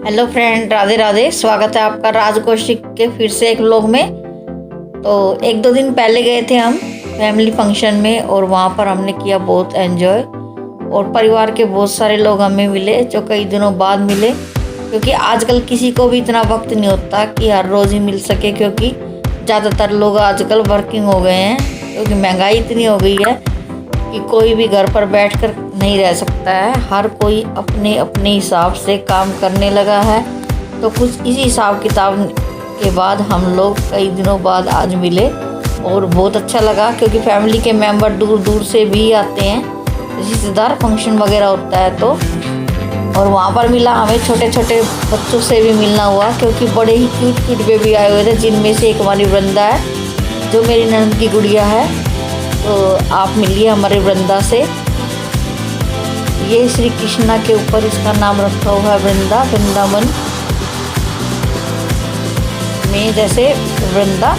Hello friend, Radhe Radhe. स्वागत है आपका राज कौशिक के फिर से एक व्लॉग में। तो एक दो दिन पहले गए थे हम फैमिली फंक्शन में और वहाँ पर हमने किया बहुत एंजॉय और परिवार के बहुत सारे लोग हमें मिले जो कई दिनों बाद मिले, क्योंकि आजकल किसी को भी इतना वक्त नहीं होता कि हर रोज़ ही मिल सके, क्योंकि ज़्यादातर लोग आजकल वर्किंग हो गए हैं, क्योंकि महंगाई इतनी हो गई है कि कोई भी घर पर बैठकर नहीं रह सकता है। हर कोई अपने अपने हिसाब से काम करने लगा है। तो कुछ इसी हिसाब किताब के बाद हम लोग कई दिनों बाद आज मिले और बहुत अच्छा लगा, क्योंकि फैमिली के मेंबर दूर दूर से भी आते हैं, रिश्तेदार फंक्शन वगैरह होता है तो। और वहाँ पर मिला हमें छोटे छोटे बच्चों से भी मिलना हुआ, क्योंकि बड़े ही क्यूट क्यूट बेबी आए हुए थे, जिनमें से एक हमारी वृंदा है जो मेरी ननद की गुड़िया है। तो आप मिलिए हमारे वृंदा से। ये श्री कृष्णा के ऊपर इसका नाम रखा हुआ है वृंदा, वृंदावन में जैसे वृंदा।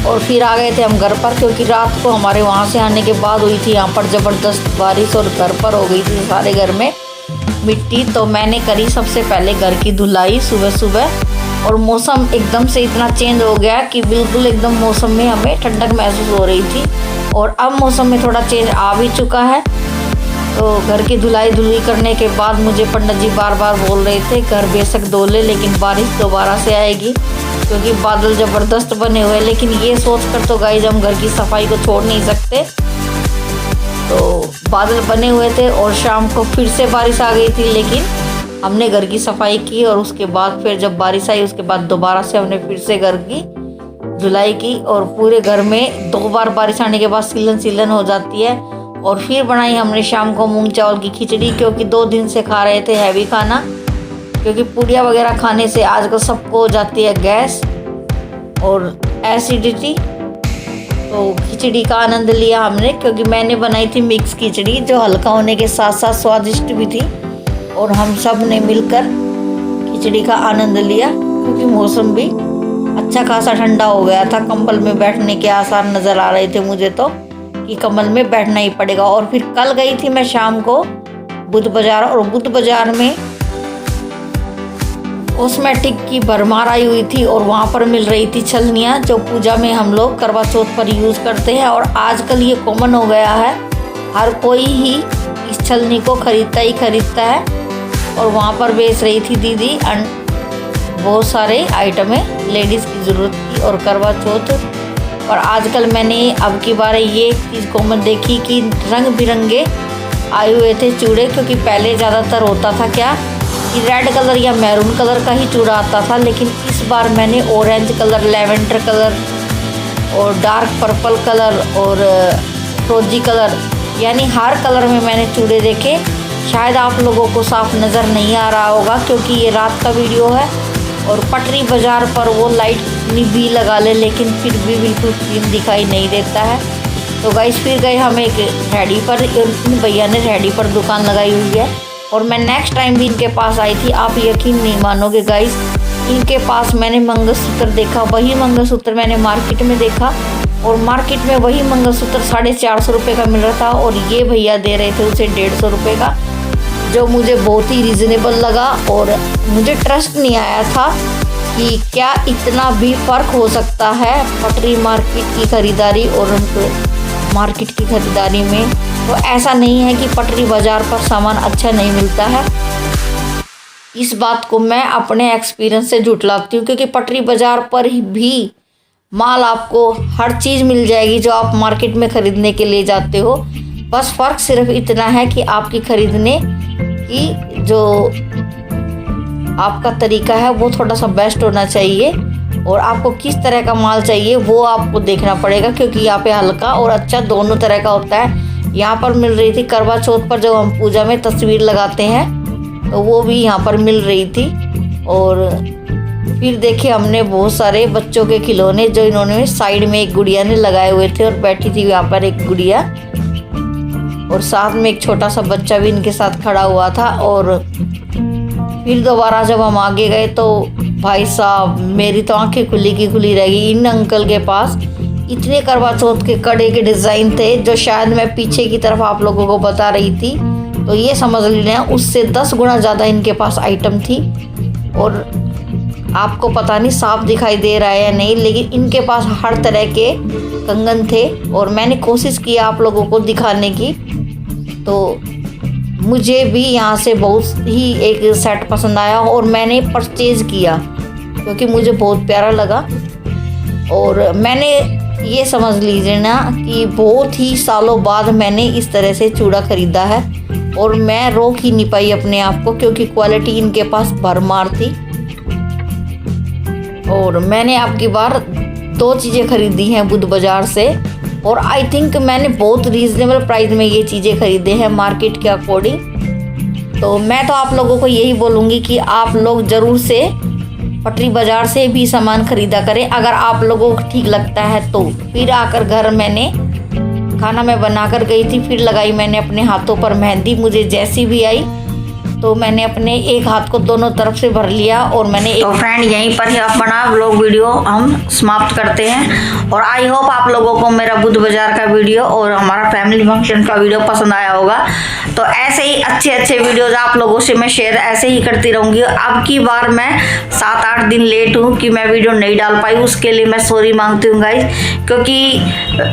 और फिर आ गए थे हम घर पर, क्योंकि रात को हमारे वहाँ से आने के बाद हुई थी यहाँ पर ज़बरदस्त बारिश और घर पर हो गई थी सारे घर में मिट्टी। तो मैंने करी सबसे पहले घर की धुलाई सुबह सुबह, और मौसम एकदम से इतना चेंज हो गया कि बिल्कुल एकदम मौसम में हमें ठंडक महसूस हो रही थी। और अब मौसम में थोड़ा चेंज आ भी चुका है। तो घर की धुलाई करने के बाद मुझे पंडित जी बार बार बोल रहे थे घर बेशक धो ले, लेकिन बारिश दोबारा से आएगी, क्योंकि बादल ज़बरदस्त बने हुए। लेकिन ये सोच कर तो गाइस हम घर की सफाई को छोड़ नहीं सकते। तो बादल बने हुए थे और शाम को फिर से बारिश आ गई थी, लेकिन हमने घर की सफाई की और उसके बाद फिर जब बारिश आई उसके बाद दोबारा से हमने फिर से घर की धुलाई की। और पूरे घर में दो बार बारिश आने के बाद सीलन हो जाती है। और फिर बनाई हमने शाम को मूंग चावल की खिचड़ी, क्योंकि 2 दिन से खा रहे थे हैवी खाना, क्योंकि पूड़ियाँ वगैरह खाने से आजकल सबको हो जाती है गैस और एसिडिटी। तो खिचड़ी का आनंद लिया हमने, क्योंकि मैंने बनाई थी मिक्स खिचड़ी जो हल्का होने के साथ साथ स्वादिष्ट भी थी। और हम सब ने मिलकर खिचड़ी का आनंद लिया, क्योंकि मौसम भी अच्छा खासा ठंडा हो गया था। कंबल में बैठने के आसार नज़र आ रहे थे मुझे तो, कि कंबल में बैठना ही पड़ेगा। और फिर कल गई थी मैं शाम को बुद्ध बाज़ार, और बुद्ध बाज़ार में कॉस्मेटिक की भरमार आई हुई थी और वहाँ पर मिल रही थी छलनियाँ, जो पूजा में हम लोग करवा चौथ पर यूज़ करते हैं। और आजकल ये कॉमन हो गया है, हर कोई ही इस छलनी को खरीदता है। और वहाँ पर बेच रही थी दीदी बहुत सारे आइटमें लेडीज़ की ज़रूरत की और करवा चौथ। और आजकल मैंने अब की बार ये चीज़ कॉमन देखी कि रंग बिरंगे आए हुए थे चूड़े, क्योंकि पहले ज़्यादातर होता था क्या कि रेड कलर या मैरून कलर का ही चूड़ा आता था, लेकिन इस बार मैंने ऑरेंज कलर, लेवेंडर कलर और डार्क पर्पल कलर और फ्रोजी कलर, यानी हर कलर में मैंने चूड़े देखे। शायद आप लोगों को साफ नज़र नहीं आ रहा होगा, क्योंकि ये रात का वीडियो है और पटरी बाज़ार पर वो लाइट भी लगा ले, लेकिन फिर भी बिल्कुल क्लीन दिखाई नहीं देता है। तो गाइस फिर गए हम एक रेडी पर, इन भैया ने रेडी पर दुकान लगाई हुई है और मैं नेक्स्ट टाइम भी इनके पास आई थी। आप यकीन नहीं मानोगे गाइस, इनके पास मैंने मंगलसूत्र देखा, वही मंगलसूत्र मैंने मार्केट में देखा, और मार्केट में वही मंगलसूत्र 450 रुपये का मिल रहा था और ये भैया दे रहे थे उसे 150 रुपये का, जो मुझे बहुत ही रीज़नेबल लगा। और मुझे ट्रस्ट नहीं आया था कि क्या इतना भी फ़र्क हो सकता है पटरी मार्केट की ख़रीदारी और मार्केट की ख़रीदारी में। तो ऐसा नहीं है कि पटरी बाज़ार पर सामान अच्छा नहीं मिलता है, इस बात को मैं अपने एक्सपीरियंस से झुठलाती हूँ, क्योंकि पटरी बाज़ार पर भी माल आपको हर चीज़ मिल जाएगी जो आप मार्केट में ख़रीदने के लिए जाते हो। बस फ़र्क सिर्फ इतना है कि आपकी ख़रीदने की जो आपका तरीका है वो थोड़ा सा बेस्ट होना चाहिए, और आपको किस तरह का माल चाहिए वो आपको देखना पड़ेगा, क्योंकि यहाँ पे हल्का और अच्छा दोनों तरह का होता है। यहाँ पर मिल रही थी करवा चौथ पर, जब हम पूजा में तस्वीर लगाते हैं तो वो भी यहाँ पर मिल रही थी। और फिर देखे हमने बहुत सारे बच्चों के खिलौने, जो इन्होंने साइड में एक गुड़िया ने लगाए हुए थे और बैठी थी यहाँ पर एक गुड़िया, और साथ में एक छोटा सा बच्चा भी इनके साथ खड़ा हुआ था। और फिर दोबारा जब हम आगे गए तो भाई साहब मेरी तो आंखें खुली की खुली रह गई। इन अंकल के पास इतने करवा चौथ के कड़े के डिज़ाइन थे, जो शायद मैं पीछे की तरफ आप लोगों को बता रही थी तो ये समझ लेना उससे 10 गुना ज़्यादा इनके पास आइटम थी। और आपको पता नहीं साफ दिखाई दे रहा है या नहीं, लेकिन इनके पास हर तरह के कंगन थे और मैंने कोशिश की आप लोगों को दिखाने की। तो मुझे भी यहाँ से बहुत ही एक सेट पसंद आया और मैंने परचेज़ किया क्योंकि मुझे बहुत प्यारा लगा। और मैंने ये समझ लीजिए ना कि बहुत ही सालों बाद मैंने इस तरह से चूड़ा ख़रीदा है और मैं रोक ही नहीं पाई अपने आप को क्योंकि क्वालिटी इनके पास भरमार थी। और मैंने अब की बार 2 चीज़ें ख़रीदी हैं बुध बाज़ार से और आई थिंक मैंने बहुत रीज़नेबल प्राइस में ये चीज़ें ख़रीदे हैं मार्केट के अकॉर्डिंग। तो मैं तो आप लोगों को यही बोलूँगी कि आप लोग ज़रूर से पटरी बाज़ार से भी सामान ख़रीदा करें अगर आप लोगों को ठीक लगता है तो। फिर आकर घर मैंने खाना मैं बनाकर गई थी, फिर लगाई मैंने अपने हाथों पर मेहंदी। मुझे जैसी भी आई तो मैंने अपने एक हाथ को दोनों तरफ से भर लिया और मैंने तो फ्रेंड यहीं पर ही अपना व्लॉग वीडियो हम समाप्त करते हैं। और आई होप आप लोगों को मेरा बुध बाज़ार का वीडियो और हमारा फैमिली फंक्शन का वीडियो पसंद आया होगा। तो ऐसे ही अच्छे वीडियोज आप लोगों से मैं शेयर ऐसे ही करती रहूँगी। अब की बार मैं 7-8 दिन लेट हूँ कि मैं वीडियो नहीं डाल पाई, उसके लिए मैं सॉरी मांगती हूँ गाइज, क्योंकि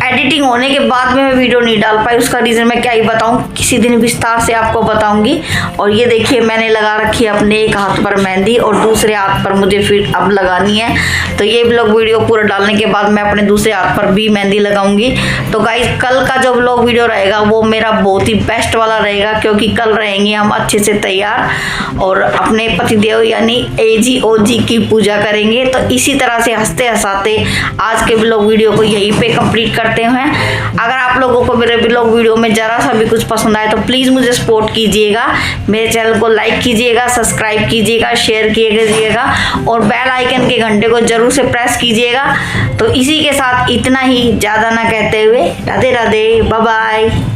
एडिटिंग होने के बाद में मैं वीडियो नहीं डाल पाई। उसका रीज़न मैं क्या ही बताऊँ, किसी दिन विस्तार से आपको बताऊँगी। और ये देखिए मैंने लगा रखी है अपने एक हाथ पर मेहंदी और दूसरे हाथ पर मुझे फिर अब लगानी है। तो ये व्लॉग वीडियो पूरा डालने के बाद मैं अपने दूसरे हाथ पर भी मेहंदी लगाऊंगी। तो गाइस कल का जो व्लॉग वीडियो रहेगा वो मेरा बहुत ही बेस्ट वाला रहेगा क्योंकि कल रहेंगे हम अच्छे से तैयार और अपने पतिदेव यानी AGOG की पूजा करेंगे। तो इसी तरह से हंसते हंसाते आज के व्लॉग वीडियो को यहीं पे कंप्लीट करते हैं। अगर आप लोगों को मेरे व्लॉग वीडियो में ज़रा सा भी कुछ पसंद आए तो प्लीज़ मुझे सपोर्ट कीजिएगा, मेरे चैनल को लाइक कीजिएगा, सब्सक्राइब कीजिएगा, शेयर कीजिएगा और बेल आइकन के घंटे को जरूर से प्रेस कीजिएगा। तो इसी के साथ इतना ही, ज़्यादा ना कहते हुए राधे राधे, बाय बाय।